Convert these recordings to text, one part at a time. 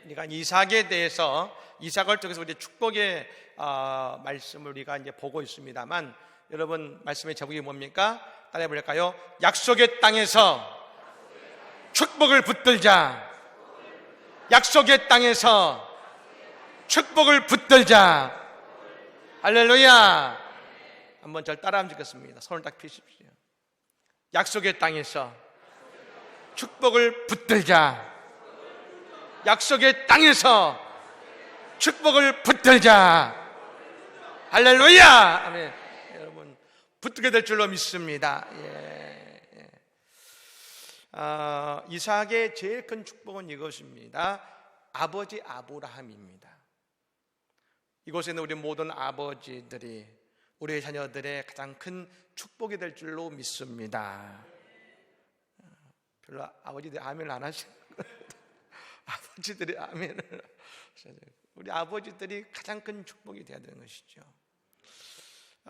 우리가 이삭에 대해서 이삭을 통해서 우리 축복의 말씀을 우리가 이제 보고 있습니다만, 여러분 말씀의 제목이 뭡니까? 따라해 볼까요? 약속의 땅에서 축복을 붙들자. 약속의 땅에서 축복을 붙들자. 할렐루야. 한번 절 따라하면 좋겠습니다. 손을 딱 펴십시오. 약속의 땅에서 축복을 붙들자. 약속의 땅에서 축복을 붙들자. 할렐루야. 아멘. 여러분 붙들게 될 줄로 믿습니다. 이삭의 제일 큰 축복은 이것입니다. 아버지 아브라함입니다. 이곳에는 우리 모든 아버지들이 우리의 자녀들의 가장 큰 축복이 될 줄로 믿습니다. 별로 아버지들이 아멘을 안 하시는 거예요. 아버지들이 아멘을, 우리 아버지들이 가장 큰 축복이 되어야 되는 것이죠.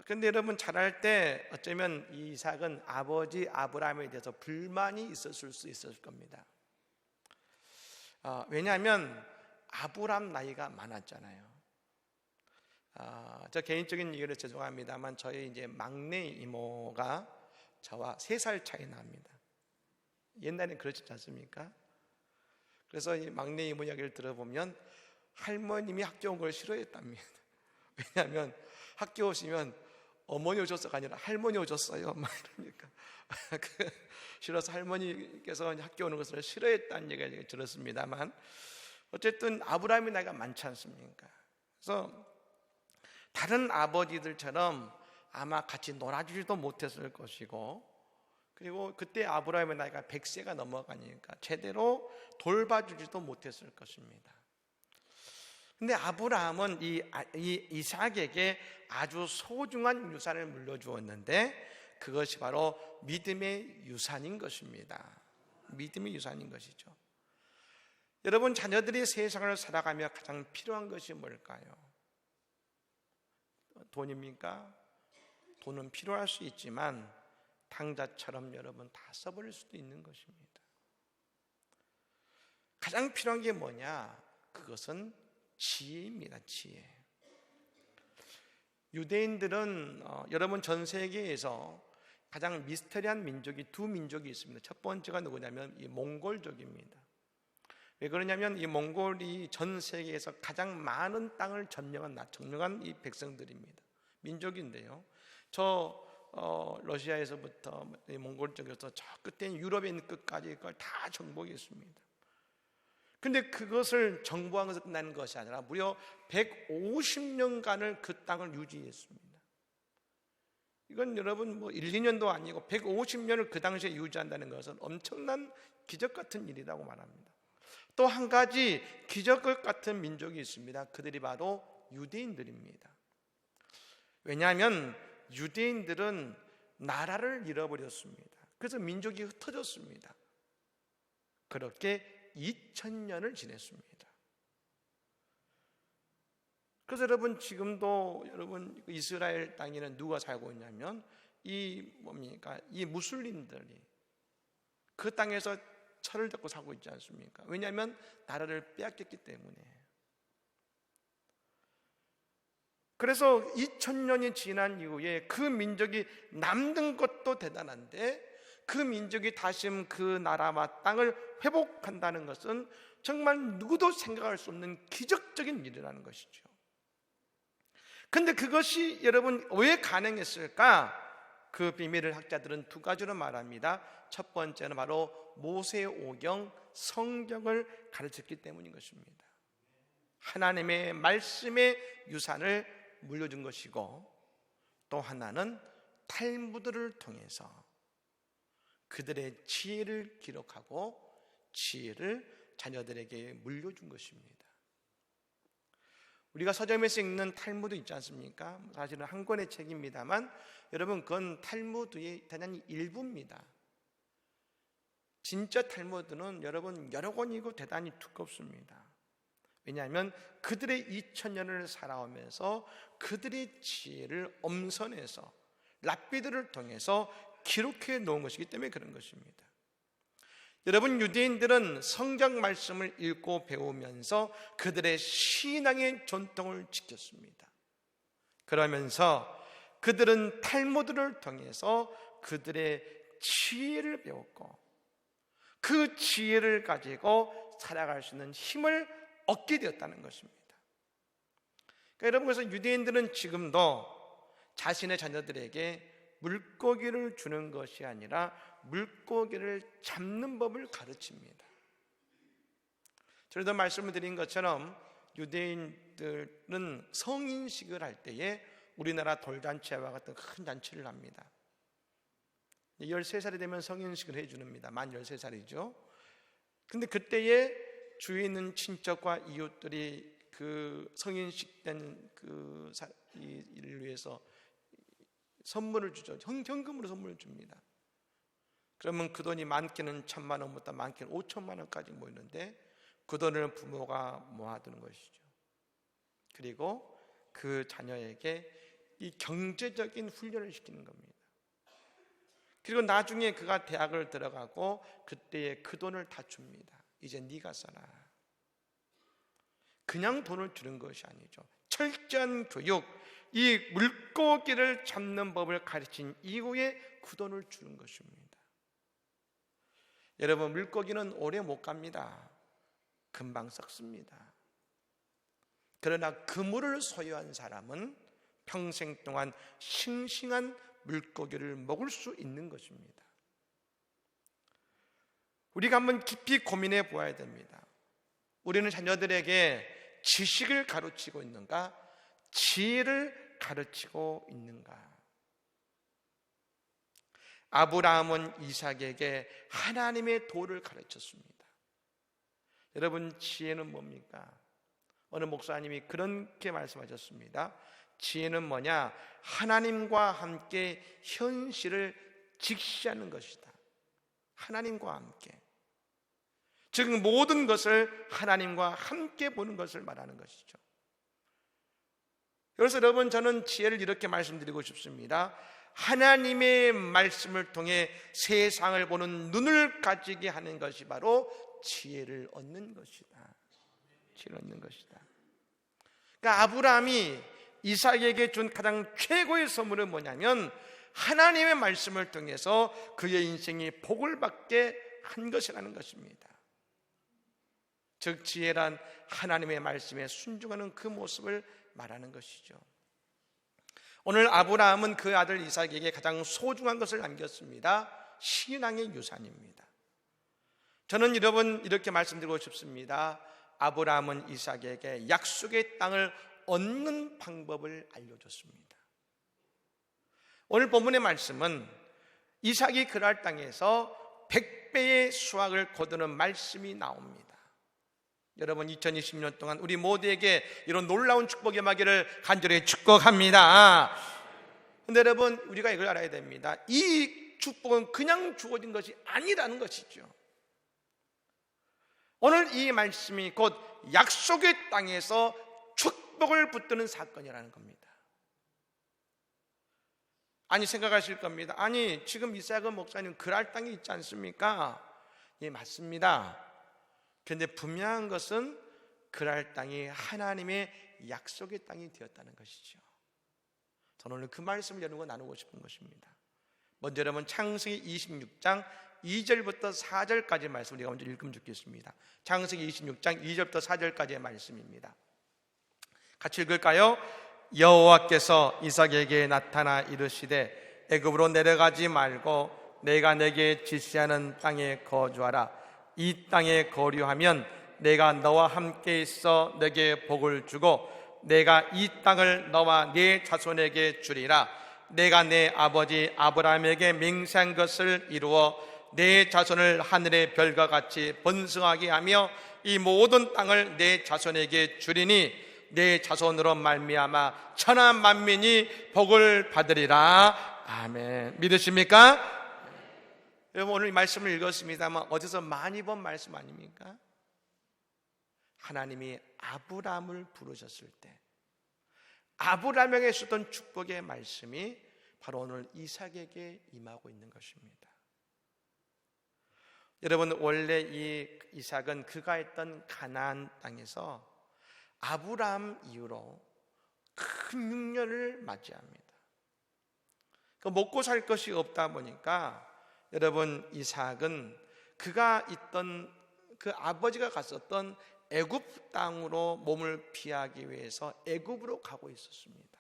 그런데 여러분 자랄 때 어쩌면 이삭은 아버지 아브라함에 대해서 불만이 있었을 수 있었을 겁니다. 왜냐하면 아브라함 나이가 많았잖아요. 저 개인적인 얘기를 죄송합니다만 저희 이제 막내 이모가 저와 3살 차이 납니다. 옛날엔 그렇지 않습니까? 그래서 이 막내 이모 이야기를 들어보면 할머님이 학교 온 걸 싫어했답니다. 왜냐하면 학교 오시면 어머니 오셨어가 아니라 할머니 오셨어요 막 이러니까 싫어서 할머니께서 학교 오는 것을 싫어했다는 얘기를 들었습니다만, 어쨌든 아브라함의 나이가 많지 않습니까? 그래서 다른 아버지들처럼 아마 같이 놀아주지도 못했을 것이고, 그리고 그때 아브라함의 나이가 100세가 넘어가니까 제대로 돌봐주지도 못했을 것입니다. 근데 아브라함은 이 이삭에게 아주 소중한 유산을 물려주었는데, 그것이 바로 믿음의 유산인 것입니다. 믿음의 유산인 것이죠. 여러분 자녀들이 세상을 살아가며 가장 필요한 것이 뭘까요? 돈입니까? 돈은 필요할 수 있지만 당자처럼 여러분 다 써버릴 수도 있는 것입니다. 가장 필요한 게 뭐냐? 그것은 지혜입니다. 지혜. 유대인들은 여러분 전 세계에서 가장 미스터리한 민족이 두 민족이 있습니다. 첫 번째가 누구냐면 이 몽골족입니다. 왜 그러냐면 이 몽골이 전 세계에서 가장 많은 땅을 점령한 이 백성들입니다. 민족인데요. 저 러시아에서부터 몽골 쪽에서 저 끝에 유럽에 있는 끝까지 그걸 다 정복했습니다. 근데 그것을 정복한 것에서 끝나는 것이 아니라 무려 150년간을 그 땅을 유지했습니다. 이건 여러분 1, 2년도 아니고 150년을 그 당시에 유지한다는 것은 엄청난 기적 같은 일이라고 말합니다. 또 한 가지 기적 같은 민족이 있습니다. 그들이 바로 유대인들입니다. 왜냐하면 유대인들은 나라를 잃어버렸습니다. 그래서 민족이 흩어졌습니다. 그렇게 2000년을 지냈습니다. 그래서 여러분 지금도 여러분 이스라엘 땅에는 누가 살고 있냐면 이 무슬림들이 그 땅에서 철을 잡고 살고 있지 않습니까? 왜냐하면 나라를 빼앗겼기 때문에. 그래서 2000년이 지난 이후에 그 민족이 남는 것도 대단한데, 그 민족이 다시 그 나라와 땅을 회복한다는 것은 정말 누구도 생각할 수 없는 기적적인 일이라는 것이죠. 근데 그것이 여러분 왜 가능했을까? 그 비밀을 학자들은 두 가지로 말합니다. 첫 번째는 바로 모세오경 성경을 가르쳤기 때문인 것입니다. 하나님의 말씀의 유산을 물려준 것이고, 또 하나는 탈무드를 통해서 그들의 지혜를 기록하고 지혜를 자녀들에게 물려준 것입니다. 우리가 서점에서 읽는 탈무드 있지 않습니까? 사실은 한 권의 책입니다만 여러분 그건 탈무드의 단연 일부입니다. 진짜 탈무드는 여러분 여러 권이고 대단히 두껍습니다. 왜냐하면 그들의 2000년을 살아오면서 그들의 지혜를 엄선해서 랍비들을 통해서 기록해 놓은 것이기 때문에 그런 것입니다. 여러분, 유대인들은 성경 말씀을 읽고 배우면서 그들의 신앙의 전통을 지켰습니다. 그러면서 그들은 탈무드를 통해서 그들의 지혜를 배웠고 그 지혜를 가지고 살아갈 수 있는 힘을 얻게 되었다는 것입니다. 그러니까 여러분, 그래서 유대인들은 지금도 자신의 자녀들에게 물고기를 주는 것이 아니라 물고기를 잡는 법을 가르칩니다. 저희도 말씀을 드린 것처럼 유대인들은 성인식을 할 때에 우리나라 돌잔치와 같은 큰 잔치를 합니다. 13살이 되면 성인식을 해줍니다. 만 13살이죠. 근데 그때에 주위에 있는 친척과 이웃들이 그 성인식 된 그 일을 위해서 선물을 주죠. 현금으로 선물을 줍니다. 그러면 그 돈이 많게는 1,000만 원부터 많게는 5천만 원까지 모이는데 그 돈을 부모가 모아두는 것이죠. 그리고 그 자녀에게 이 경제적인 훈련을 시키는 겁니다. 그리고 나중에 그가 대학을 들어가고 그때에 그 돈을 다 줍니다. 이제 네가 써라. 그냥 돈을 주는 것이 아니죠. 철저한 교육, 이 물고기를 잡는 법을 가르친 이후에 그 돈을 주는 것입니다. 여러분, 물고기는 오래 못 갑니다. 금방 썩습니다. 그러나 그물을 소유한 사람은 평생 동안 싱싱한 물고기를 먹을 수 있는 것입니다. 우리가 한번 깊이 고민해 보아야 됩니다. 우리는 자녀들에게 지식을 가르치고 있는가? 지혜를 가르치고 있는가? 아브라함은 이삭에게 하나님의 도를 가르쳤습니다. 여러분, 지혜는 뭡니까? 어느 목사님이 그렇게 말씀하셨습니다. 지혜는 뭐냐? 하나님과 함께 현실을 직시하는 것이다. 하나님과 함께, 즉 모든 것을 하나님과 함께 보는 것을 말하는 것이죠. 그래서 여러분, 저는 지혜를 이렇게 말씀드리고 싶습니다. 하나님의 말씀을 통해 세상을 보는 눈을 가지게 하는 것이 바로 지혜를 얻는 것이다. 지혜를 얻는 것이다. 그러니까 아브라함이 이삭에게 준 가장 최고의 선물은 뭐냐면 하나님의 말씀을 통해서 그의 인생이 복을 받게 한 것이라는 것입니다. 즉 지혜란 하나님의 말씀에 순종하는 그 모습을 말하는 것이죠. 오늘 아브라함은 그 아들 이삭에게 가장 소중한 것을 남겼습니다. 신앙의 유산입니다. 저는 여러분 이렇게 말씀드리고 싶습니다. 아브라함은 이삭에게 약속의 땅을 얻는 방법을 알려줬습니다. 오늘 본문의 말씀은 이삭이 그랄 땅에서 100배의 수확을 거두는 말씀이 나옵니다. 여러분, 2020년 동안 우리 모두에게 이런 놀라운 축복이 임하기를 간절히 축복합니다. 그런데 여러분, 우리가 이걸 알아야 됩니다. 이 축복은 그냥 주어진 것이 아니라는 것이죠. 오늘 이 말씀이 곧 약속의 땅에서 축복을 붙드는 사건이라는 겁니다. 아니, 생각하실 겁니다. 아니, 지금 이삭은 목사님 그랄 땅이 있지 않습니까? 예, 맞습니다. 그런데 분명한 것은 그랄 땅이 하나님의 약속의 땅이 되었다는 것이죠. 저는 오늘 그 말씀을 여러분과 나누고 싶은 것입니다. 먼저 여러분, 창세기 26장 2절부터 4절까지의 말씀 우리가 먼저 읽으면 좋겠습니다. 창세기 26장 2절부터 4절까지의 말씀입니다. 같이 읽을까요? 여호와께서 이삭에게 나타나 이르시되 애굽으로 내려가지 말고 내가 내게 지시하는 땅에 거주하라. 이 땅에 거류하면 내가 너와 함께 있어 내게 복을 주고 내가 이 땅을 너와 네 자손에게 주리라. 내가 내 아버지 아브라함에게 맹세한 것을 이루어 내 자손을 하늘의 별과 같이 번성하게 하며 이 모든 땅을 내 자손에게 주리니 내 자손으로 말미암아 천하 만민이 복을 받으리라. 아멘. 믿으십니까? 여러분, 오늘 이 말씀을 읽었습니다만 어디서 많이 본 말씀 아닙니까? 하나님이 아브라함을 부르셨을 때 아브라함에게 주던 축복의 말씀이 바로 오늘 이삭에게 임하고 있는 것입니다. 여러분, 원래 이 이삭은 그가 있던 가나안 땅에서 아브라함 이후로 큰 흉년을 맞이합니다. 먹고 살 것이 없다 보니까 여러분, 이삭은 그가 있던 그 아버지가 갔었던 애굽 땅으로 몸을 피하기 위해서 애굽으로 가고 있었습니다.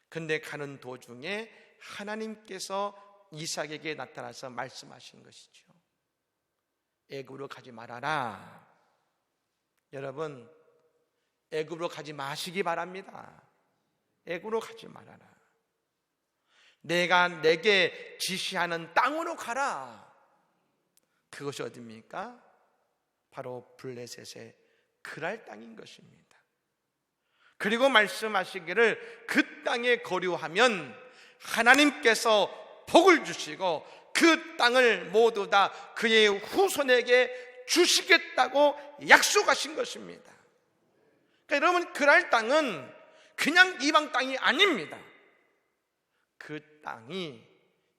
근데 가는 도중에 하나님께서 이삭에게 나타나서 말씀하신 것이죠. 애굽으로 가지 말아라. 여러분, 애굽으로 가지 마시기 바랍니다. 애굽으로 가지 말아라. 내가 내게 지시하는 땅으로 가라. 그것이 어디입니까? 바로 블레셋의 그랄 땅인 것입니다. 그리고 말씀하시기를 그 땅에 거류하면 하나님께서 복을 주시고 그 땅을 모두 다 그의 후손에게 주시겠다고 약속하신 것입니다. 그러니까 여러분, 그랄 땅은 그냥 이방 땅이 아닙니다. 그 땅이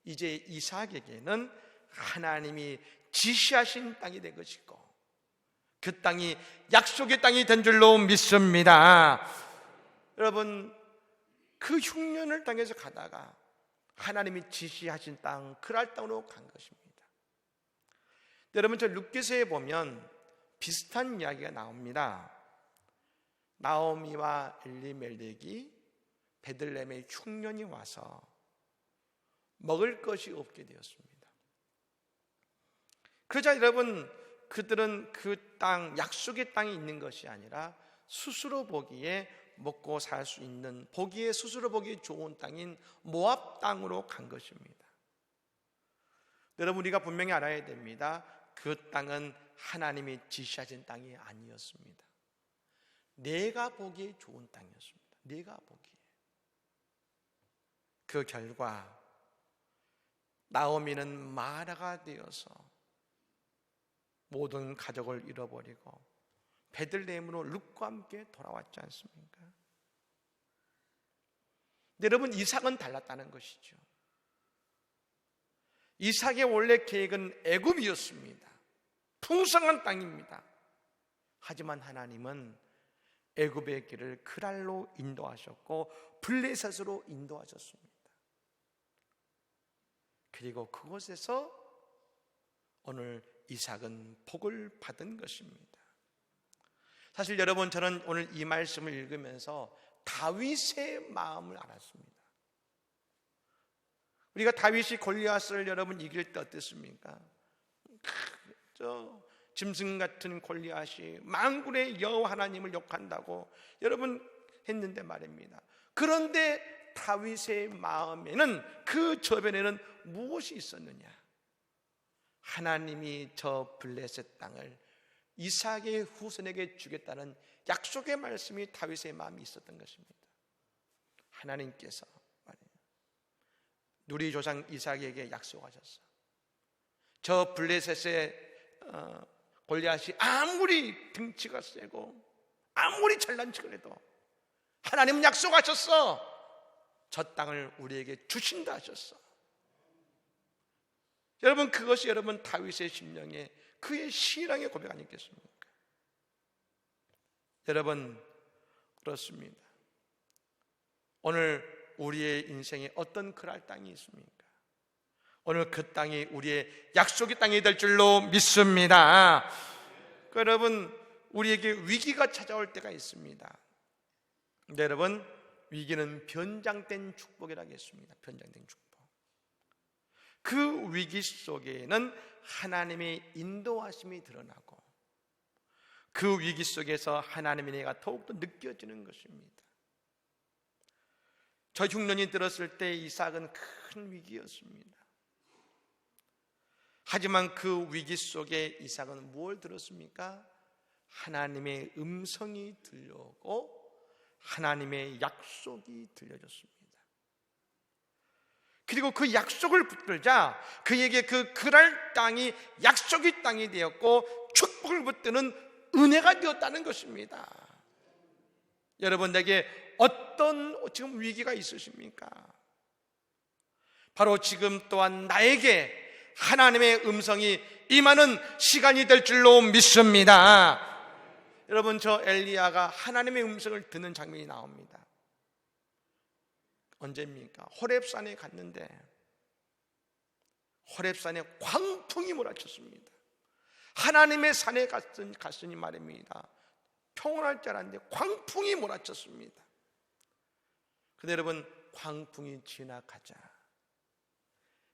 이제 이삭에게는 하나님이 지시하신 땅이 된 것이고 그 땅이 약속의 땅이 된 줄로 믿습니다. 여러분, 그 흉년을 땅에서 가다가 하나님이 지시하신 땅, 그랄 땅으로 간 것입니다. 여러분, 저 룻기서에 보면 비슷한 이야기가 나옵니다. 나오미와 엘리멜렉이 베들레헴에 흉년이 와서 먹을 것이 없게 되었습니다. 그러자 여러분, 그들은 그 땅, 약속의 땅이 있는 것이 아니라 스스로 보기에 먹고 살 수 있는, 보기에 스스로 보기에 좋은 땅인 모압 땅으로 간 것입니다. 여러분, 우리가 분명히 알아야 됩니다. 그 땅은 하나님이 지시하신 땅이 아니었습니다. 내가 보기에 좋은 땅이었습니다. 내가 보기에. 그 결과 나오미는 마라가 되어서 모든 가족을 잃어버리고 베들레헴으로 룻과 함께 돌아왔지 않습니까? 여러분, 이삭은 달랐다는 것이죠. 이삭의 원래 계획은 애굽이었습니다. 풍성한 땅입니다. 하지만 하나님은 애굽의 길을 그랄로 인도하셨고 블레셋으로 인도하셨습니다. 그리고 그곳에서 오늘 이삭은 복을 받은 것입니다. 사실 여러분, 저는 오늘 이 말씀을 읽으면서 다윗의 마음을 알았습니다. 우리가 다윗이 골리앗을 여러분 이길 때 어땠습니까? 저 짐승 같은 골리앗이 만군의 여호와 하나님을 욕한다고 여러분 했는데 말입니다. 그런데 다윗의 마음에는, 그 저변에는 무엇이 있었느냐? 하나님이 저 블레셋 땅을 이삭의 후손에게 주겠다는 약속의 말씀이 다윗의 마음에 있었던 것입니다. 하나님께서 누리 조상 이삭에게 약속하셨어. 저 블레셋의 골리앗이 아무리 등치가 세고 아무리 잘난 척을 해도 하나님은 약속하셨어. 저 땅을 우리에게 주신다 하셨어. 여러분, 그것이 여러분 다윗의 심령에 그의 신앙의 고백 아니겠습니까? 여러분, 그렇습니다. 오늘 우리의 인생에 어떤 그랄 땅이 있습니까? 오늘 그 땅이 우리의 약속의 땅이 될 줄로 믿습니다. 여러분, 우리에게 위기가 찾아올 때가 있습니다. 근데 여러분, 위기는 변장된 축복이라고 했습니다. 변장된 축복. 그 위기 속에는 하나님의 인도하심이 드러나고 그 위기 속에서 하나님의 은혜가 더욱더 느껴지는 것입니다. 저 흉년이 들었을 때 이삭은 큰 위기였습니다. 하지만 그 위기 속에 이삭은 무엇을 들었습니까? 하나님의 음성이 들려오고 하나님의 약속이 들려졌습니다. 그리고 그 약속을 붙들자 그에게 그 그랄 땅이 약속의 땅이 되었고 축복을 붙드는 은혜가 되었다는 것입니다. 여러분, 내게 어떤 지금 위기가 있으십니까? 바로 지금 또한 나에게 하나님의 음성이 임하는 시간이 될 줄로 믿습니다. 여러분, 저 엘리야가 하나님의 음성을 듣는 장면이 나옵니다. 언제입니까? 호렙산에 갔는데 호렙산에 광풍이 몰아쳤습니다. 하나님의 산에 갔으니 말입니다. 평온할 줄 알았는데 광풍이 몰아쳤습니다. 그런데 여러분, 광풍이 지나가자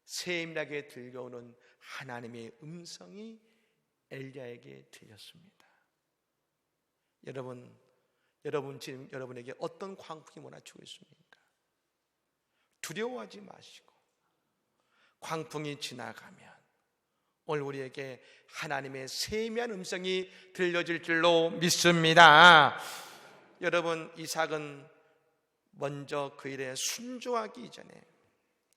세밀하게 들려오는 하나님의 음성이 엘리야에게 들렸습니다. 여러분 지금 여러분에게 어떤 광풍이 몰아치고 있습니까? 두려워하지 마시고 광풍이 지나가면 오늘 우리에게 하나님의 세미한 음성이 들려질 줄로 믿습니다. 여러분, 이삭은 먼저 그 일에 순종하기 이전에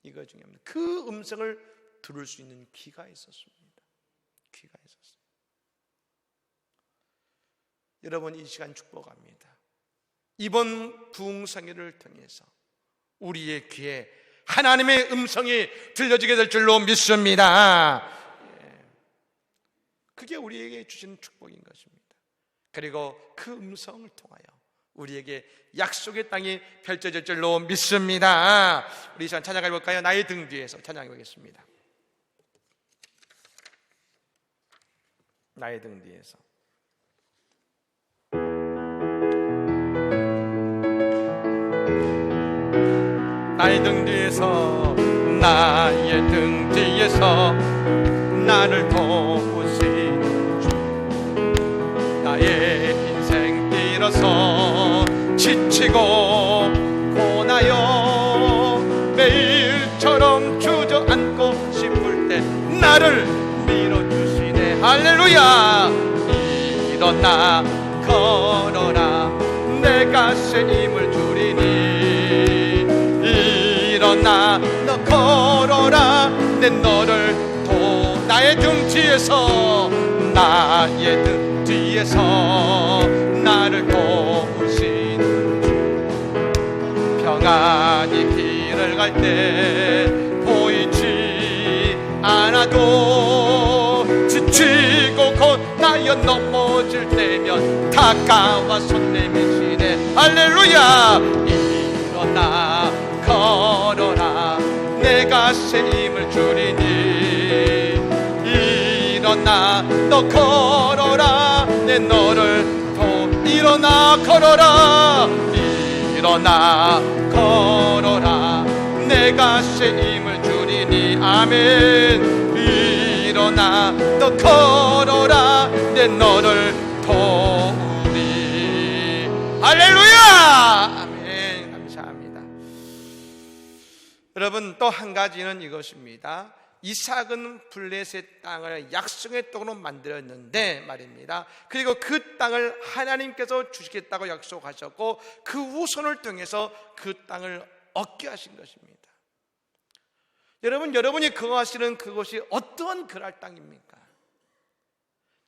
이거 중요합니다. 그 음성을 들을 수 있는 귀가 있었습니다. 귀가 있었어요. 여러분, 이 시간 축복합니다. 이번 부흥성회를 통해서 우리의 귀에 하나님의 음성이 들려지게 될 줄로 믿습니다. 그게 우리에게 주신 축복인 것입니다. 그리고 그 음성을 통하여 우리에게 약속의 땅이 펼쳐질 줄로 믿습니다. 우리 이 시간 찬양해 볼까요? 나의 등 뒤에서 찬양해 보겠습니다. 나의 등 뒤에서. 나의 등 뒤에서, 나의 등 뒤에서 나를 도우시는 주, 나의 인생 길어서 지치고 고나여 매일처럼 주저앉고 싶을 때 나를 밀어주시네. 할렐루야. 일어나 걸어라, 내가 새 힘을 주리니. 일어나 너 걸어라, 내 너를 나의 등 뒤에서, 나의 등 뒤에서 나를 도우시는 주, 평안히 길을 갈 때 보이지 않아도 지치고 고나여 넘어질 때면 다가와 손 내미시네. 할렐루야. 일어나 걸어라, 내가 새 힘을 주리니. 일어나 너 걸어라, 내 너를 일어나 걸어라, 일어나 걸어라, 내가 새 힘을 주리니. 아멘. 일어나 너 걸어라, 내 너를 도우리. 할렐루야. 아멘. 감사합니다. 여러분, 또 한 가지는 이것입니다. 이삭은 블레셋 땅을 약속의 땅으로 만들었는데 말입니다. 그리고 그 땅을 하나님께서 주시겠다고 약속하셨고 그 후손을 통해서 그 땅을 얻게 하신 것입니다. 여러분, 여러분이 거하시는 그곳이 어떠한 그랄 땅입니까?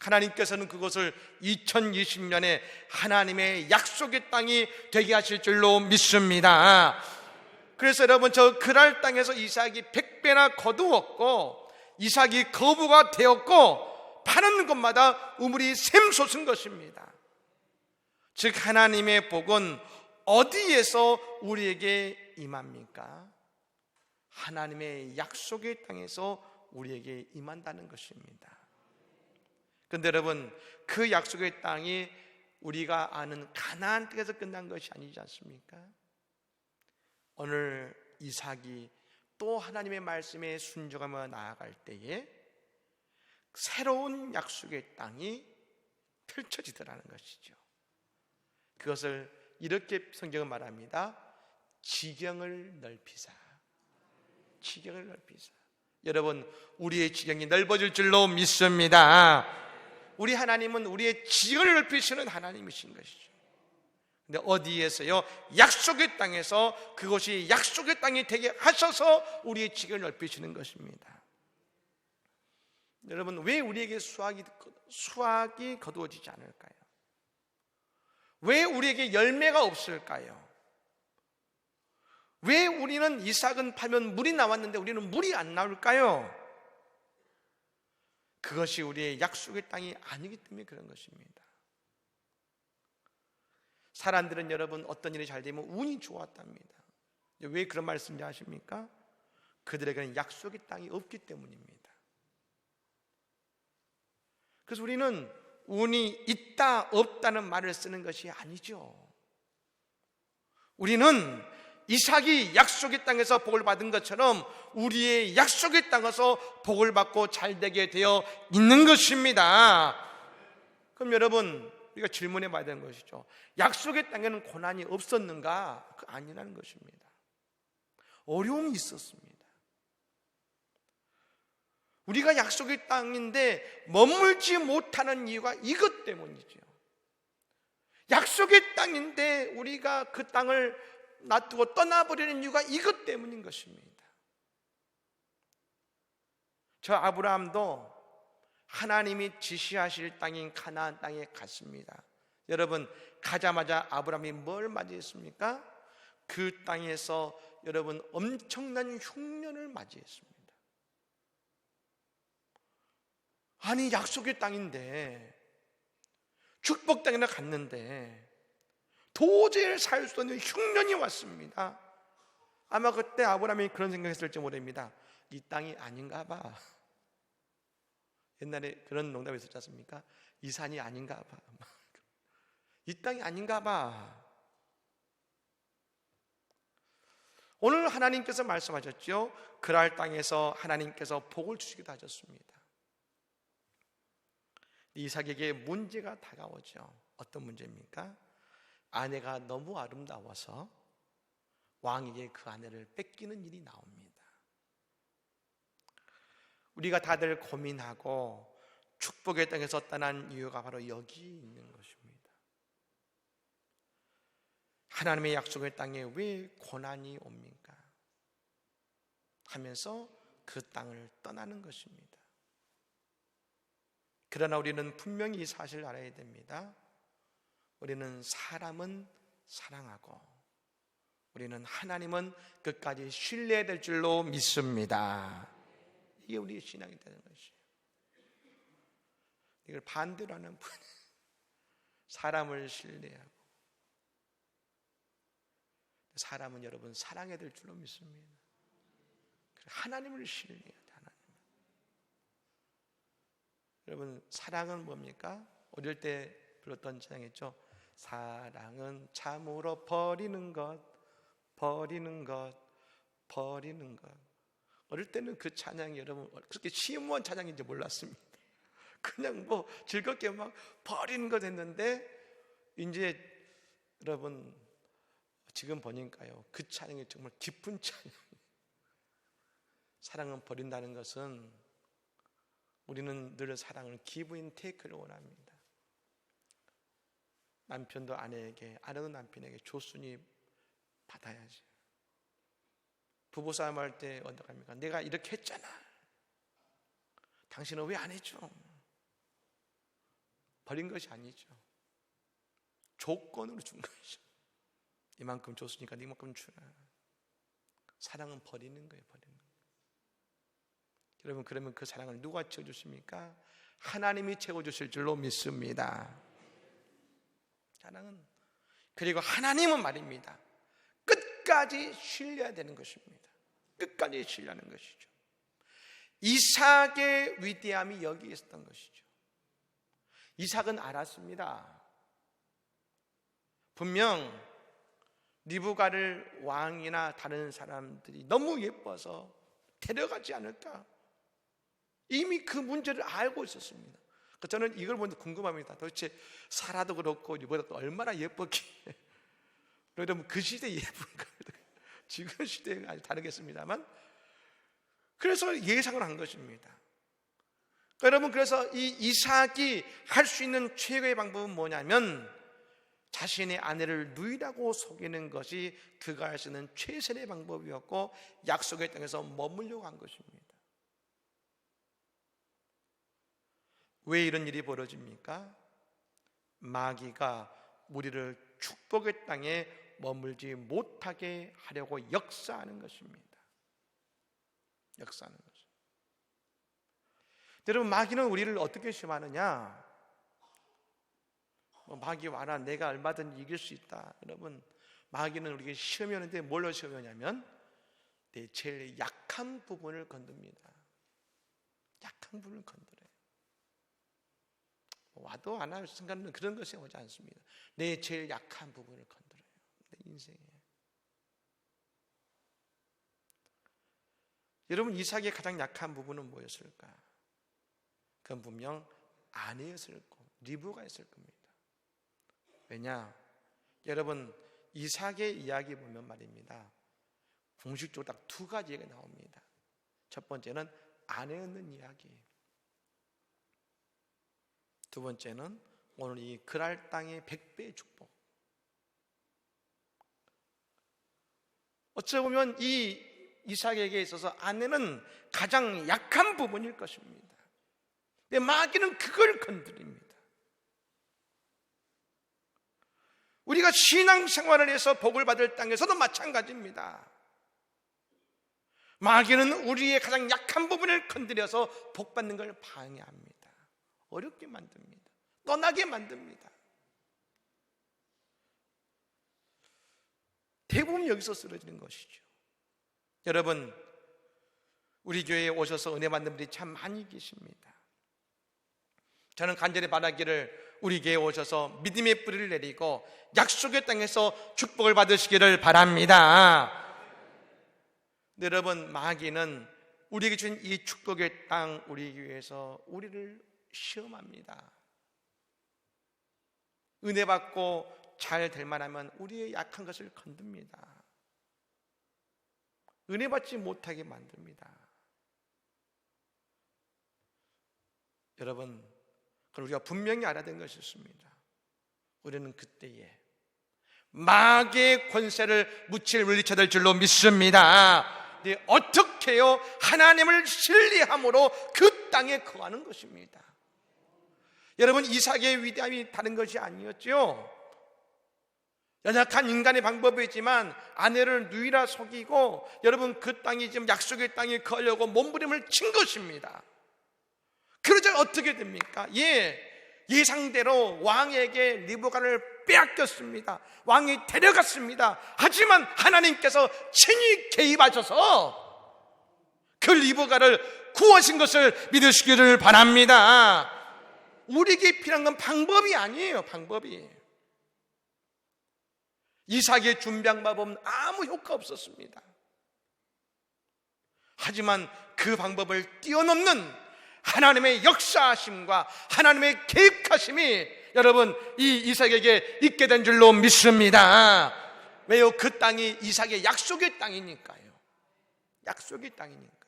하나님께서는 그곳을 2020년에 하나님의 약속의 땅이 되게 하실 줄로 믿습니다. 그래서 여러분, 저 그랄 땅에서 이삭이 100배나 거두었고 이삭이 거부가 되었고 파는 곳마다 우물이 샘솟은 것입니다. 즉 하나님의 복은 어디에서 우리에게 임합니까? 하나님의 약속의 땅에서 우리에게 임한다는 것입니다. 그런데 여러분, 그 약속의 땅이 우리가 아는 가나안 땅에서 끝난 것이 아니지 않습니까? 오늘 이삭이 또 하나님의 말씀에 순종하며 나아갈 때에 새로운 약속의 땅이 펼쳐지더라는 것이죠. 그것을 이렇게 성경은 말합니다. 지경을 넓히사. 지경을 넓히사. 여러분, 우리의 지경이 넓어질 줄로 믿습니다. 우리 하나님은 우리의 지경을 넓히시는 하나님이신 것이죠. 근데 어디에서요? 약속의 땅에서 그것이 약속의 땅이 되게 하셔서 우리의 지경을 넓히시는 것입니다. 여러분, 왜 우리에게 수확이 거두어지지 않을까요? 왜 우리에게 열매가 없을까요? 왜 우리는 이삭은 파면 물이 나왔는데 우리는 물이 안 나올까요? 그것이 우리의 약속의 땅이 아니기 때문에 그런 것입니다. 사람들은 여러분 어떤 일이 잘 되면 운이 좋았답니다. 왜 그런 말씀인지 아십니까? 그들에게는 약속의 땅이 없기 때문입니다. 그래서 우리는 운이 있다 없다는 말을 쓰는 것이 아니죠. 우리는 이삭이 약속의 땅에서 복을 받은 것처럼 우리의 약속의 땅에서 복을 받고 잘 되게 되어 있는 것입니다. 그럼 여러분, 우리가 질문해 봐야 되는 것이죠. 약속의 땅에는 고난이 없었는가? 그 아니라는 것입니다. 어려움이 있었습니다. 우리가 약속의 땅인데 머물지 못하는 이유가 이것 때문이죠. 약속의 땅인데 우리가 그 땅을 놔두고 떠나버리는 이유가 이것 때문인 것입니다. 저 아브라함도 하나님이 지시하실 땅인 가나안 땅에 갔습니다. 여러분, 가자마자 아브라함이 뭘 맞이했습니까? 그 땅에서 여러분 엄청난 흉년을 맞이했습니다. 아니, 약속의 땅인데, 축복 땅에 갔는데 도저히 살 수 없는 흉년이 왔습니다. 아마 그때 아브라함이 그런 생각했을지 모릅니다. 이 땅이 아닌가 봐. 옛날에 그런 농담이 있었지 않습니까? 이 산이 아닌가 봐. 이 땅이 아닌가 봐. 오늘 하나님께서 말씀하셨죠. 그랄 땅에서 하나님께서 복을 주시기도 하셨습니다. 이삭에게 문제가 다가오죠. 어떤 문제입니까? 아내가 너무 아름다워서 왕에게 그 아내를 뺏기는 일이 나옵니다. 우리가 다들 고민하고 축복의 땅에서 떠난 이유가 바로 여기 있는 것입니다. 하나님의 약속의 땅에 왜 고난이 옵니까? 하면서 그 땅을 떠나는 것입니다. 그러나 우리는 분명히 이 사실을 알아야 됩니다. 우리는 사람은 사랑하고 우리는 하나님은 끝까지 신뢰해야 될 줄로 믿습니다. 이게 우리의 신앙이 되는 것이에요. 이걸 반대로 하는 분, 사람을 신뢰하고, 사람은 여러분 사랑해야 될 줄로 믿습니다. 하나님을 신뢰해야 돼. 여러분, 사랑은 뭡니까? 어릴 때 불렀던 찬양이죠. 사랑은 참으로 버리는 것, 버리는 것, 버리는 것. 어릴 때는 그 찬양이 여러분 그렇게 심오한 찬양인지 몰랐습니다. 그냥 뭐 즐겁게 막 버리는 것 했는데, 이제 여러분 지금 보니까요, 그 찬양이 정말 깊은 찬양. 사랑은 버린다는 것은 우리는 늘 사랑을 give and take를 원합니다. 남편도 아내에게, 아내도 남편에게 조순이 받아야지. 부부싸움 할 때 어떡합니까? 내가 이렇게 했잖아. 당신은 왜 안 해줘? 버린 것이 아니죠. 조건으로 준 것이죠. 이만큼 줬으니까 이만큼 주라. 사랑은 버리는 거예요, 버리는 거예요. 여러분, 그러면 그 사랑을 누가 채워주십니까? 하나님이 채워주실 줄로 믿습니다. 사랑은, 그리고 하나님은 말입니다, 끝까지 신뢰해야 되는 것입니다. 끝까지 신뢰하는 것이죠. 이삭의 위대함이 여기에 있었던 것이죠. 이삭은 알았습니다. 분명 리브가를 왕이나 다른 사람들이 너무 예뻐서 데려가지 않을까, 이미 그 문제를 알고 있었습니다. 저는 이걸 보면서 궁금합니다. 도대체 사라도 그렇고 리브가도 얼마나 예뻤기에. 여러분, 그 시대에 예쁜가? 지금 시대는 아주 다르겠습니다만, 그래서 예상을 한 것입니다. 여러분, 그래서 이 이삭이 할 수 있는 최고의 방법은 뭐냐면, 자신의 아내를 누이라고 속이는 것이 그가 할 수 있는 최선의 방법이었고, 약속의 땅에서 머물려고 한 것입니다. 왜 이런 일이 벌어집니까? 마귀가 우리를 축복의 땅에 머물지 못하게 하려고 역사하는 것입니다. 역사하는 것입니다. 여러분, 마귀는 우리를 어떻게 시험하느냐? 마귀 와라, 내가 얼마든지 이길 수 있다. 여러분, 마귀는 우리에게 시험이 오는데 뭘로 시험하냐면 내 제일 약한 부분을 건듭니다. 약한 부분을 건드려요. 와도 안 할 순간은 그런 것이 오지 않습니다. 내 제일 약한 부분을 건드려요. 내 인생에. 여러분, 이삭의 가장 약한 부분은 뭐였을까? 그건 분명 아내였을 거고 리브가였을 겁니다. 왜냐? 여러분, 이삭의 이야기 보면 말입니다, 공식적으로 딱 두 가지가 나옵니다. 첫 번째는 아내 얻는 이야기, 두 번째는 오늘 이 그랄 땅의 100배의 축복. 어찌 보면 이 이삭에게 있어서 아내는 가장 약한 부분일 것입니다. 근데 마귀는 그걸 건드립니다. 우리가 신앙생활을 해서 복을 받을 땅에서도 마찬가지입니다. 마귀는 우리의 가장 약한 부분을 건드려서 복 받는 걸 방해합니다. 어렵게 만듭니다. 떠나게 만듭니다. 대부분 여기서 쓰러지는 것이죠. 여러분, 우리 교회에 오셔서 은혜 받는 분들이 참 많이 계십니다. 저는 간절히 바라기를 우리 교회에 오셔서 믿음의 뿌리를 내리고 약속의 땅에서 축복을 받으시기를 바랍니다. 여러분, 마귀는 우리에게 준 이 축복의 땅, 우리 교회에서 우리를 시험합니다. 은혜 받고 잘 될 만하면 우리의 약한 것을 건듭니다. 은혜 받지 못하게 만듭니다. 여러분, 그럼 우리가 분명히 알아야 되는 것이 있습니다. 우리는 그때에 마귀의 권세를 묻힐 물리쳐야 될 줄로 믿습니다. 네, 어떻게요? 하나님을 신뢰함으로 그 땅에 거하는 것입니다. 여러분, 이삭의 위대함이 다른 것이 아니었죠. 연약한 인간의 방법이지만 아내를 누이라 속이고 여러분, 그 땅이 지금 약속의 땅에 거하려고 몸부림을 친 것입니다. 그러자 어떻게 됩니까? 예상대로 왕에게 리브가를 빼앗겼습니다. 왕이 데려갔습니다. 하지만 하나님께서 친히 개입하셔서 그 리브가를 구하신 것을 믿으시기를 바랍니다. 우리에게 필요한 건 방법이 아니에요. 방법이. 이삭의 준비한 방법은 아무 효과 없었습니다. 하지만 그 방법을 뛰어넘는 하나님의 역사하심과 하나님의 계획하심이 여러분, 이 이삭에게 있게 된 줄로 믿습니다. 왜요? 그 땅이 이삭의 약속의 땅이니까요. 약속의 땅이니까요.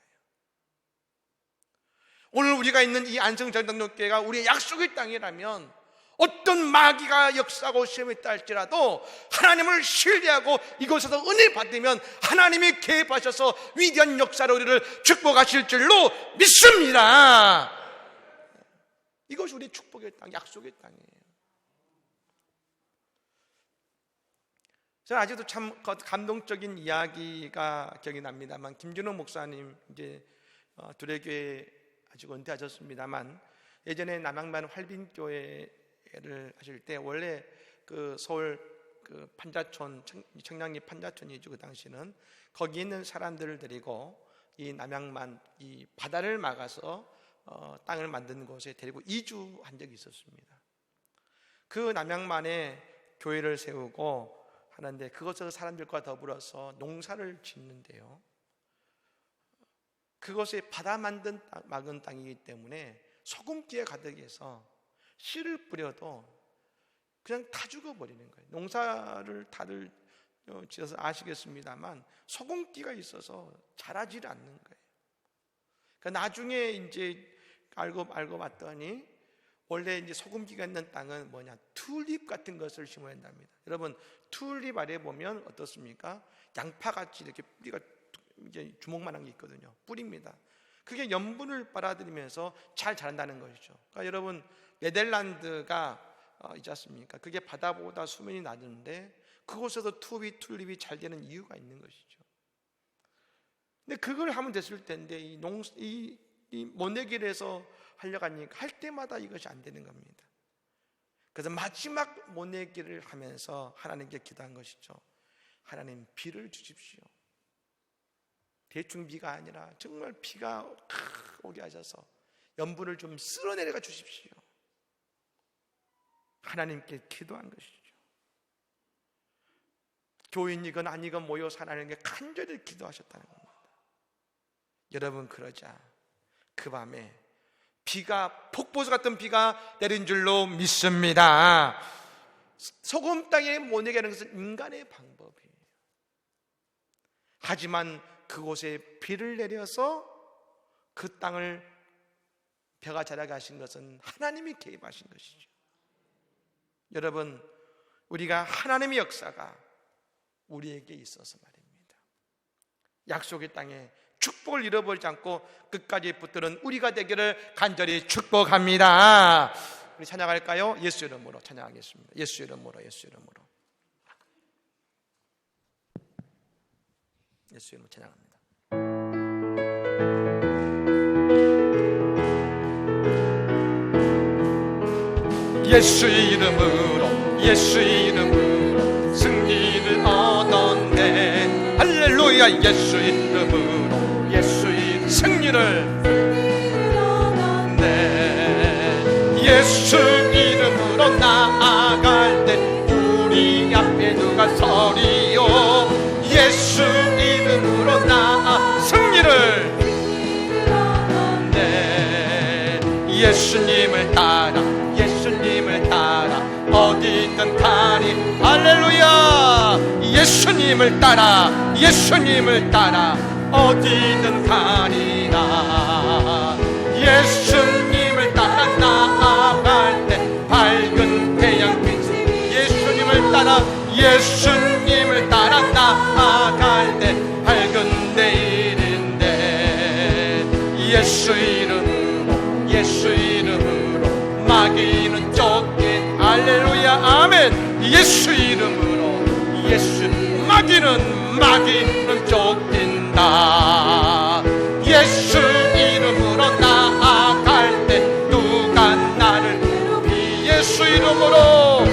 오늘 우리가 있는 이 안성정당교회가 우리의 약속의 땅이라면 어떤 마귀가 역사하고 시험했다 할지라도 하나님을 신뢰하고 이곳에서 은혜 받으면 하나님이 개입하셔서 위대한 역사로 우리를 축복하실 줄로 믿습니다. 이것이 우리 축복의 땅, 약속의 땅이에요. 저는 아직도 참 감동적인 이야기가 기억이 납니다만, 김준호 목사님 이제 두레교회 아직 은퇴하셨습니다만 예전에 남양만 활빈교회를 하실 때 원래 그 서울 그 판자촌, 청량리 판자촌이죠. 그 당시는 거기 있는 사람들을 데리고 이 남양만 이 바다를 막아서 땅을 만드는 곳에 데리고 이주한 적이 있었습니다. 그 남양만에 교회를 세우고 하는데 그곳에서 사람들과 더불어서 농사를 짓는데요, 그것이 바다 막은 땅이기 때문에 소금기가 가득해서 씨를 뿌려도 그냥 다 죽어버리는 거예요. 농사를 다들 지어서 아시겠습니다만 소금기가 있어서 자라질 않는 거예요. 그러니까 나중에 이제 알고 봤더니 원래 이제 소금기가 있는 땅은 뭐냐, 튤립 같은 것을 심어야 한답니다. 여러분, 튤립 아래 보면 어떻습니까? 양파같이 이렇게 뿌리가 이제 주먹만한 게 있거든요. 뿌리입니다. 그게 염분을 빨아들이면서 잘 자란다는 것이죠. 그러니까 여러분, 네덜란드가 있지 않습니까? 그게 바다보다 수면이 낮은데 그곳에서 튤립이 잘 되는 이유가 있는 것이죠. 근데 그걸 하면 됐을 텐데 이 모내길에서 하려고 하니까 할 때마다 이것이 안 되는 겁니다. 그래서 마지막 모내기를 하면서 하나님께 기도한 것이죠. 하나님, 비를 주십시오. 대충 비가 아니라 정말 비가 오게 하셔서 염분을 좀 쓸어내려가 주십시오. 하나님께 기도한 것이죠. 교인이건 아니건 모여서 하나님께 간절히 기도하셨다는 겁니다. 여러분, 그러자 그 밤에 비가, 폭포수 같은 비가 내린 줄로 믿습니다. 소금 땅에 못 내게 하는 것은 인간의 방법이에요. 하지만 그곳에 비를 내려서 그 땅을 벼가 자라게 하신 것은 하나님이 개입하신 것이죠. 여러분, 우리가 하나님의 역사가 우리에게 있어서 말입니다. 약속의 땅에 축복을 잃어버리지 않고 끝까지 붙드는 우리가 되기를 간절히 축복합니다. 우리 찬양할까요? 예수 이름으로 찬양하겠습니다. 예수 이름으로, 예수 이름으로, 예수 이름으로 찬양합니다. 예수 이름으로, 예수 이름으로 승리를 얻었네. 할렐루야. 예수 이름으로, 예수 이름 승리를 얻었네. 예수 이름으로 나아갈 때 우리 앞에 누가 서리요. 예수 이름으로 승리를 얻네. 예수님을 따라, 예수님을 따라 어디든 가니. 할렐루야. 예수님을 따라, 예수님을 따라 어디든 가니라. 예수님을 따라 나아갈 때 밝은 태양빛. 예수님을 따라, 예수님을 따라 나아갈 때 밝은 내일인데. 예수 이름으로, 예수 이름으로 마귀는 쫓긴. 할렐루야. 아멘. 예수 이름으로, 예수, 마귀는 쫓긴다. 예수 이름으로 나아갈 때 누가 나를 괴롭히. 예수 이름으로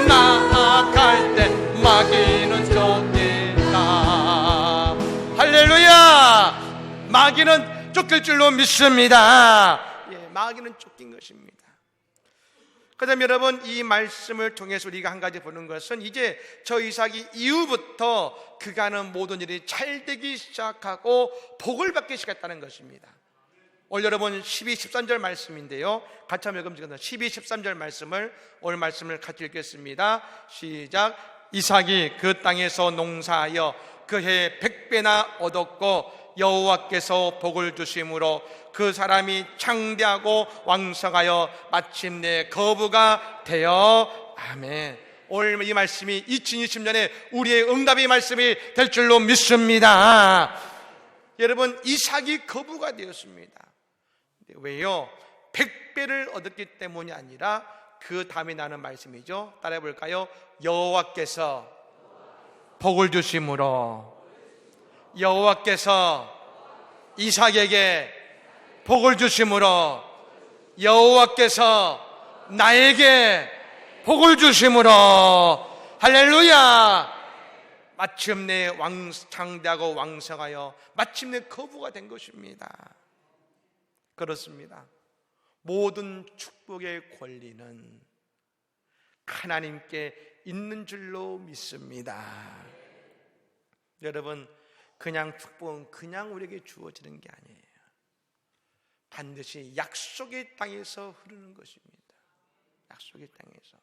나아갈 때 마귀는 쫓긴다. 할렐루야. 마귀는 쫓길 줄로 믿습니다. 마귀는 쫓긴 것입니다. 그다음 여러분, 이 말씀을 통해서 우리가 한 가지 보는 것은 이제 저 이삭이 이후부터 그가 하는 모든 일이 잘 되기 시작하고 복을 받기 시작했다는 것입니다. 오늘 여러분 12, 13절 말씀인데요, 같이 한번 읽으면 12, 13절 말씀을, 오늘 말씀을 같이 읽겠습니다. 시작. 이삭이 그 땅에서 농사하여 그 해 100배나 얻었고 여호와께서 복을 주심으로 그 사람이 창대하고 왕성하여 마침내 거부가 되어. 아멘. 오늘 이 말씀이 2020년에 우리의 응답의 말씀이 될 줄로 믿습니다. 여러분, 이삭이 거부가 되었습니다. 왜요? 100배를 얻었기 때문이 아니라 그 다음에 나는 말씀이죠. 따라해 볼까요? 여호와께서 복을 주심으로, 여호와께서 이삭에게 복을 주심으로, 여호와께서 나에게 복을 주심으로. 할렐루야. 마침내 창대하고 왕성하여 마침내 거부가 된 것입니다. 그렇습니다. 모든 축복의 권리는 하나님께 있는 줄로 믿습니다. 여러분, 그냥 축복은 그냥 우리에게 주어지는 게 아니에요. 반드시 약속의 땅에서 흐르는 것입니다. 약속의 땅에서.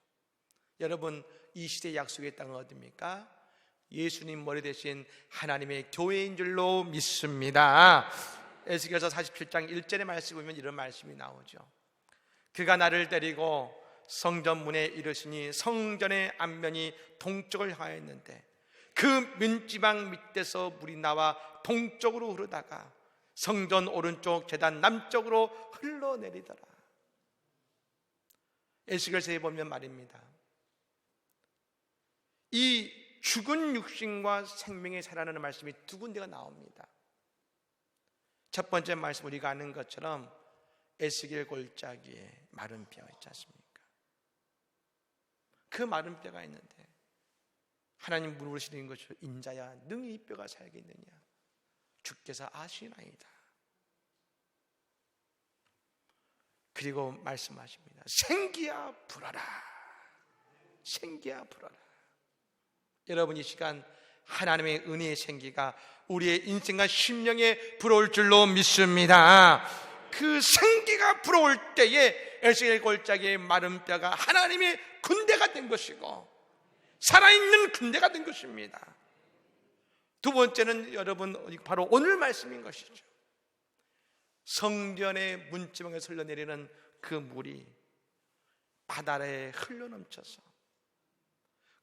여러분, 이 시대의 약속의 땅은 어디입니까? 예수님 머리 대신 하나님의 교회인 줄로 믿습니다. 에스겔서 47장 1절의 말씀을 보면 이런 말씀이 나오죠. 그가 나를 데리고 성전 문에 이르시니 성전의 앞면이 동쪽을 향하였는데 그 문지방 밑에서 물이 나와 동쪽으로 흐르다가 성전 오른쪽 제단 남쪽으로 흘러내리더라. 에스겔서에 보면 말입니다, 이 죽은 육신과 생명이 살아나는 말씀이 두 군데가 나옵니다. 첫 번째 말씀, 우리가 아는 것처럼 에스겔 골짜기에 마른 뼈 있지 않습니까? 그 마른 뼈가 있는데 하나님 물으시는 것이 인자야 능히 이 뼈가 살겠느냐? 주께서 아시나이다. 그리고 말씀하십니다. 생기야 불어라. 생기야 불어라. 여러분 이 시간 하나님의 은혜의 생기가 우리의 인생과 심령에 불어올 줄로 믿습니다. 그 생기가 불어올 때에 에스겔 골짜기의 마른 뼈가 하나님의 군대가 된 것이고 살아있는 군대가 된 것입니다. 두 번째는 여러분 바로 오늘 말씀인 것이죠. 성전의 문지방에서 흘러내리는 그 물이 바다에 흘러넘쳐서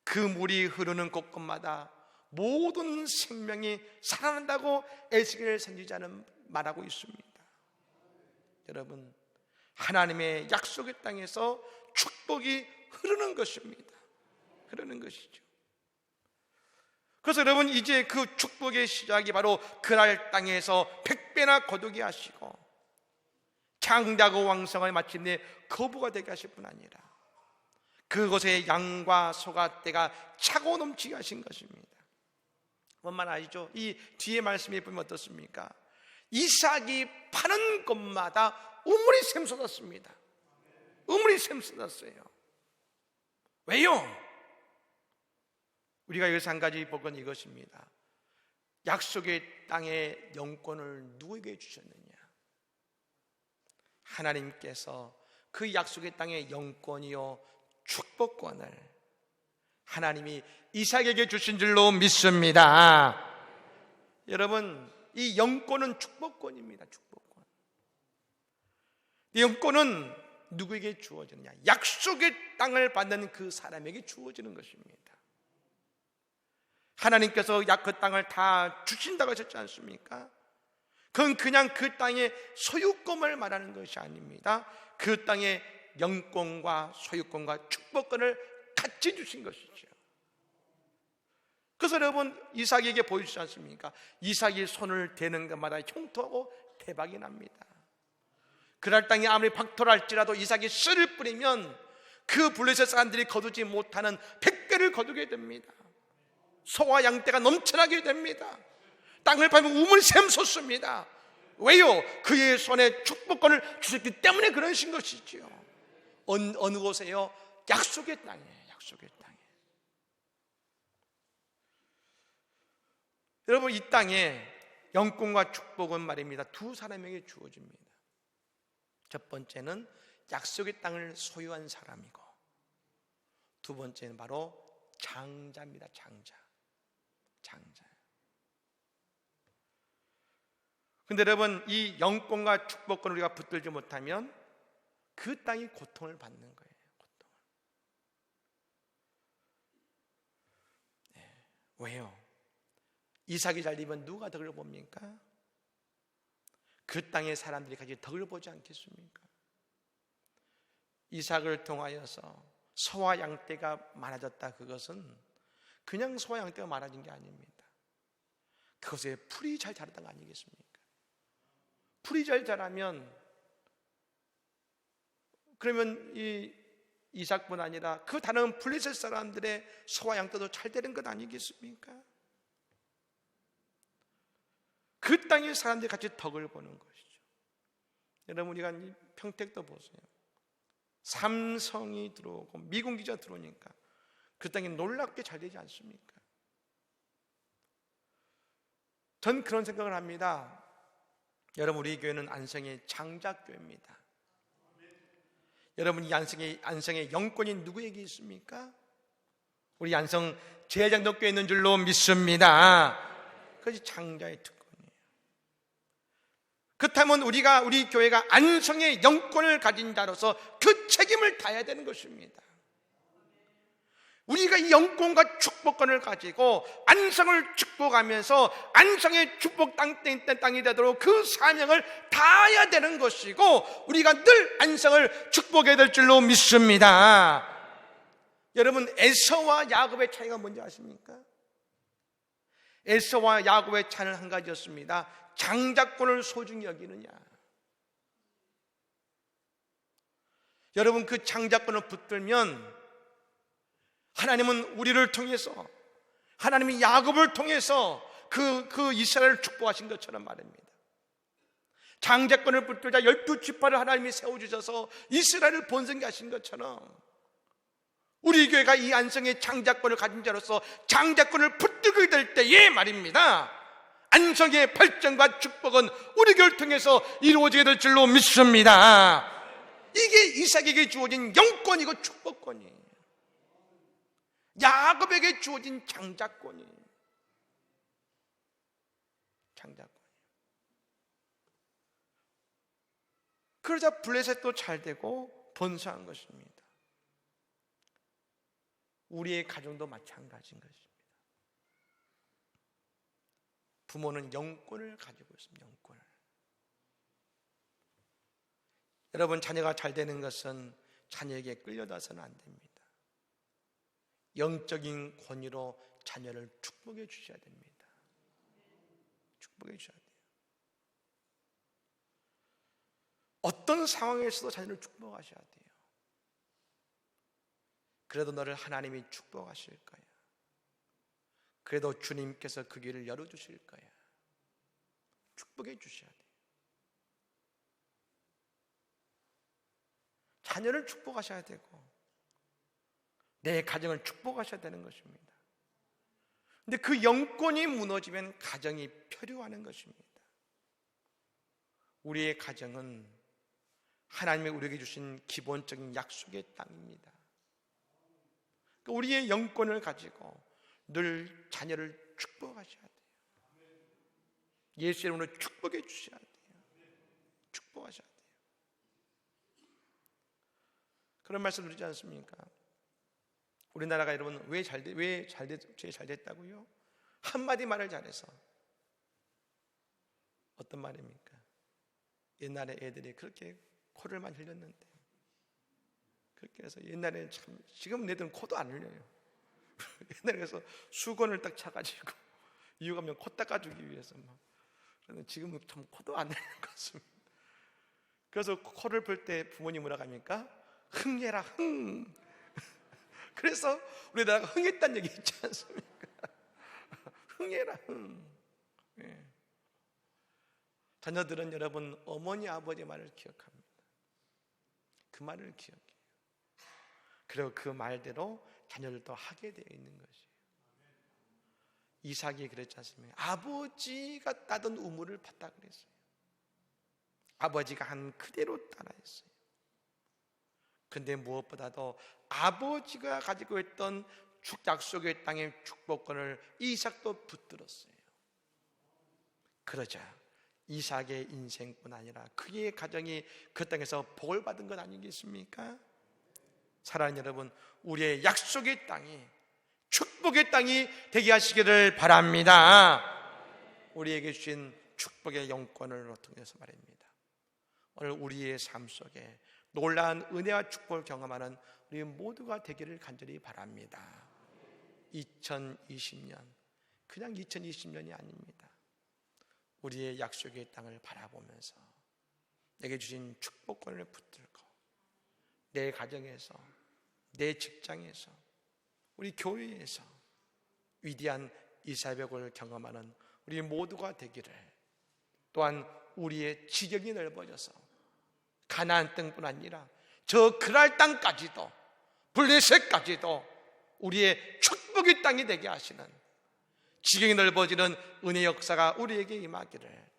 그 물이 흐르는 곳곳마다 모든 생명이 살아난다고 에스겔 선지자는 말하고 있습니다. 여러분 하나님의 약속의 땅에서 축복이 흐르는 것입니다. 흐르는 것이죠. 그래서 여러분 이제 그 축복의 시작이 바로 그날 땅에서 100배나 거두게 하시고 장대하고 왕성을 마침내 거부가 되게 하실 뿐 아니라 그곳에 양과 소가 떼가 차고 넘치게 하신 것입니다. 뭔 말 아시죠? 이 뒤에 말씀에 보면 어떻습니까? 이삭이 파는 곳마다 우물이 샘솟았습니다. 우물이 샘솟았어요. 왜요? 우리가 여기서 한 가지 볼 건 이것입니다. 약속의 땅의 영권을 누구에게 주셨느냐? 하나님께서 그 약속의 땅의 영권이요 축복권을 하나님이 이삭에게 주신 줄로 믿습니다. 여러분 이 영권은 축복권입니다. 축복권. 이 영권은 누구에게 주어지느냐? 약속의 땅을 받는 그 사람에게 주어지는 것입니다. 하나님께서 그 땅을 다 주신다고 하셨지 않습니까? 그건 그냥 그 땅의 소유권을 말하는 것이 아닙니다. 그 땅의 영권과 소유권과 축복권을 같이 주신 것이죠. 그래서 여러분 이삭에게 보여주지 않습니까? 이삭이 손을 대는 것마다 형통하고 대박이 납니다. 그날 땅이 아무리 박토할지라도 이삭이 씨를 뿌리면 그 블레셋 사람들이 거두지 못하는 100배를 거두게 됩니다. 소와 양떼가 넘쳐나게 됩니다. 땅을 밟으면 우물이 샘솟습니다. 왜요? 그의 손에 축복권을 주셨기 때문에 그러신 것이지요. 어느 곳에요? 약속의 땅이에요. 약속의 땅에. 여러분 이 땅에 영권과 축복은 말입니다. 두 사람에게 주어집니다. 첫 번째는 약속의 땅을 소유한 사람이고 두 번째는 바로 장자입니다. 장자. 근데 여러분 이 영권과 축복권을 우리가 붙들지 못하면 그 땅이 고통을 받는 거예요. 고통을. 네. 왜요? 이삭이 잘 되면 누가 덕을 봅니까? 그 땅의 사람들이 같이 덕을 보지 않겠습니까? 이삭을 통하여서 소와 양떼가 많아졌다. 그것은 그냥 소와 양떼가 많아진 게 아닙니다. 그것에 풀이 잘 자랐던 거 아니겠습니까? 풀이 잘 자라면 그러면 이 이삭뿐 아니라 그 다른 블레셋 사람들의 소와 양떼도 잘 되는 것 아니겠습니까? 그 땅의 사람들이 같이 덕을 보는 것이죠. 여러분 우리가 평택도 보세요. 삼성이 들어오고 미군 기자 들어오니까 그 땅이 놀랍게 잘 되지 않습니까? 전 그런 생각을 합니다. 여러분 우리 교회는 안성의 장자교회입니다. 여러분 이 안성의 영권이 누구에게 있습니까? 우리 안성 제일장독교에 있는 줄로 믿습니다. 그것이 장자의 특권이에요. 그렇다면 우리 교회가 안성의 영권을 가진 자로서 그 책임을 다해야 되는 것입니다. 우리가 이 영권과 축복권을 가지고 안성을 축복하면서 안성의 축복 땅이 되도록 그 사명을 다해야 되는 것이고 우리가 늘 안성을 축복해야 될 줄로 믿습니다. 여러분 에서와 야곱의 차이가 뭔지 아십니까? 에서와 야곱의 차이는 한 가지였습니다. 장자권을 소중히 여기느냐. 여러분, 그 장자권을 붙들면 하나님은 우리를 통해서, 하나님이 야곱을 통해서 그 이스라엘을 축복하신 것처럼 말입니다. 장자권을 붙들자 12지파를 하나님이 세워주셔서 이스라엘을 번성케 하신 것처럼 우리 교회가 이 안성의 장자권을 가진 자로서 장자권을 붙들게 될 때에 말입니다, 안성의 발전과 축복은 우리 교회를 통해서 이루어지게 될 줄로 믿습니다. 이게 이삭에게 주어진 영권이고 축복권이에요. 야곱에게 주어진 장자권이에요. 장자권. 그러자 블레셋도 잘 되고 번성한 것입니다. 우리의 가정도 마찬가지인 것입니다. 부모는 영권을 가지고 있습니다. 영권을. 여러분, 자녀가 잘 되는 것은 자녀에게 끌려다서는 안 됩니다. 영적인 권위로 자녀를 축복해 주셔야 됩니다. 축복해 주셔야 돼요. 어떤 상황에서도 자녀를 축복하셔야 돼요. 그래도 너를 하나님이 축복하실 거야. 그래도 주님께서 그 길을 열어주실 거야. 축복해 주셔야 돼요. 자녀를 축복하셔야 되고 내 가정을 축복하셔야 되는 것입니다. 근데 그 영권이 무너지면 가정이 표류하는 것입니다. 우리의 가정은 하나님이 우리에게 주신 기본적인 약속의 땅입니다. 우리의 영권을 가지고 늘 자녀를 축복하셔야 돼요. 예수 이름으로 축복해 주셔야 돼요. 축복하셔야 돼요. 그런 말씀 드리지 않습니까? 우리나라가 여러분 왜 잘 됐다고요? 한마디 말을 잘해서. 어떤 말입니까? 옛날에 애들이 그렇게 코를 많이 흘렸는데, 그렇게 해서 옛날에는 참, 지금 애들은 코도 안 흘려요. 옛날에 그래서 수건을 딱 차가지고 이유가 뭐냐면 코 닦아주기 위해서 막. 그런데 지금은 참 코도 안 흘리는 것 같습니다. 그래서 코를 풀 때 부모님 뭐라 합니까? 흥해라 흥. 그래서 우리나라가 흥했다는 얘기 있지 않습니까? 흥해라 흥. 예. 자녀들은 여러분 어머니 아버지 말을 기억합니다. 그 말을 기억해요. 그리고 그 말대로 자녀들도 하게 되어 있는 것이에요. 이삭이 그랬지 않습니까? 아버지가 따던 우물을 팠다 그랬어요. 아버지가 한 그대로 따라했어요. 근데 무엇보다도 아버지가 가지고 있던 약속의 땅의 축복권을 이삭도 붙들었어요. 그러자 이삭의 인생뿐 아니라 그의 가정이 그 땅에서 복을 받은 것 아니겠습니까? 사랑하는 여러분, 우리의 약속의 땅이 축복의 땅이 되게 하시기를 바랍니다. 우리에게 주신 축복의 영권을 통해서 말입니다. 오늘 우리의 삶 속에 놀라운 은혜와 축복을 경험하는 우리 모두가 되기를 간절히 바랍니다. 2020년 그냥 2020년이 아닙니다. 우리의 약속의 땅을 바라보면서 내게 주신 축복권을 붙들고 내 가정에서, 내 직장에서, 우리 교회에서 위대한 이사벽을 경험하는 우리 모두가 되기를, 또한 우리의 지경이 넓어져서 가나안 땅뿐 아니라 저 그랄 땅까지도, 블레셋까지도 우리의 축복의 땅이 되게 하시는, 지경이 넓어지는 은혜 역사가 우리에게 임하기를,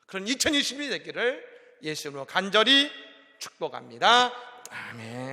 그런 2020년이 되기를 예수 이름으로 간절히 축복합니다. 아멘.